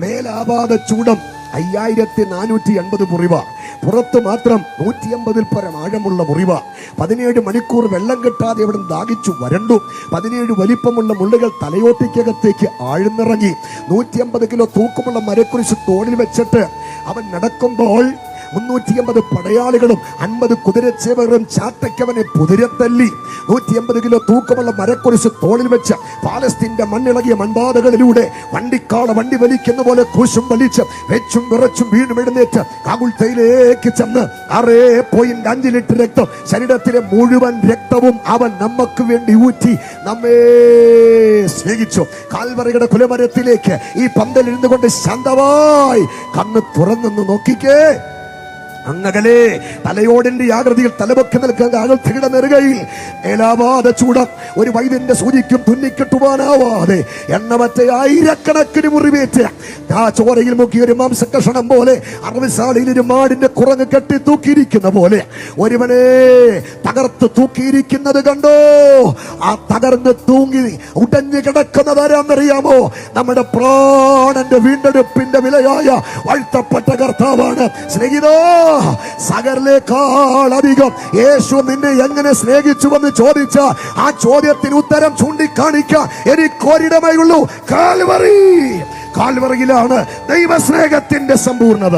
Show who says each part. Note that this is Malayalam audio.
Speaker 1: മേലാപാത ചൂടം 5480 മുറിവ. പുറത്ത് മാത്രം 150 പരം ആഴമുള്ള മുറിവ. 17 മണിക്കൂർ വെള്ളം കിട്ടാതെ അവിടെ ദാഹിച്ചു വരണ്ടു. 17 വലിപ്പമുള്ള മുള്ളുകൾ തലയോട്ടിക്കകത്തേക്ക് ആഴ്ന്നിറങ്ങി. 150 കിലോ തൂക്കമുള്ള മരക്കുരിശ് തോളിൽ വെച്ചിട്ട് അവൻ നടക്കുമ്പോൾ 380 പടയാളികളും 50 കുതിരച്ചേവകരും ചാട്ടയ്ക്കവനെ പുതിരത്തല്ലി. 150 കിലോ തൂക്കമുള്ള മരക്കുരിശ് തോളിൽ വെച്ച് പാലസ്തീന്റെ മണ്ണിളകിയ മൺപാതകളിലൂടെ വണ്ടി വലിക്കുന്ന പോലെ ക്രൂശും വലിച്ച് വെച്ചും വിറച്ചും വീണ്ടും എഴുന്നേറ്റ് കാകുൽത്തയിലേക്ക് ചെന്ന് 6.5 ലിറ്റർ രക്തം, ശരീരത്തിലെ മുഴുവൻ രക്തവും അവൻ നമുക്ക് വേണ്ടി ഊറ്റി നമ്മെ സ്നേഹിച്ചു. കാൽവറിയുടെ കുലമരത്തിലേക്ക് ഈ പന്തൽ ഇരുന്നു കൊണ്ട് ശാന്തമായി കണ്ണ് തുറന്നു നോക്കിക്കേ. അങ്ങകലെ തലയോടിന്റെ ആകൃതിയിൽ തലപൊക്കി നിൽക്കുന്ന അകൽത്തിയുടെ നെറുകയിൽ ഏലാവാതെ ചൂടം. ഒരു വൈദ്യന്റെ സൂചിക്കും തുന്നിക്കെട്ടുവാനാവാതെ എണ്ണമറ്റ ആയിരക്കണക്കിന് മുറിവേറ്റ് ആ ചോരയിൽ മുക്കിയ ഒരു മാംസകഷണം പോലെ അറവിശാലയിൽ ഒരു മാടിന്റെ കുറങ്ങ് കെട്ടി തൂക്കിയിരിക്കുന്ന പോലെ ഒരുവനെ തകർത്ത് തൂക്കിയിരിക്കുന്നത് കണ്ടോ? ആ തകർന്ന് തൂങ്ങി ഉടഞ്ഞു കിടക്കുന്നതാരാന്നറിയാമോ? നമ്മുടെ പ്രാണന്റെ വീണ്ടെടുപ്പിന്റെ വിലയായ വാഴ്ത്തപ്പെട്ട കർത്താവാണ്. സ്നേഹിതോ, സകലേക്കാൾ അധികം യേശു നിന്നെ എങ്ങനെ സ്നേഹിച്ചുവെന്ന് ചോദിച്ച ആ ചോദ്യത്തിന് ഉത്തരം ചൂണ്ടിക്കാണിക്കാൻ എനിക്കൊരിടമേയുള്ളൂ. കാൽവറിയിലാണ് ദൈവസ്നേഹത്തിന്റെ സമ്പൂർണത.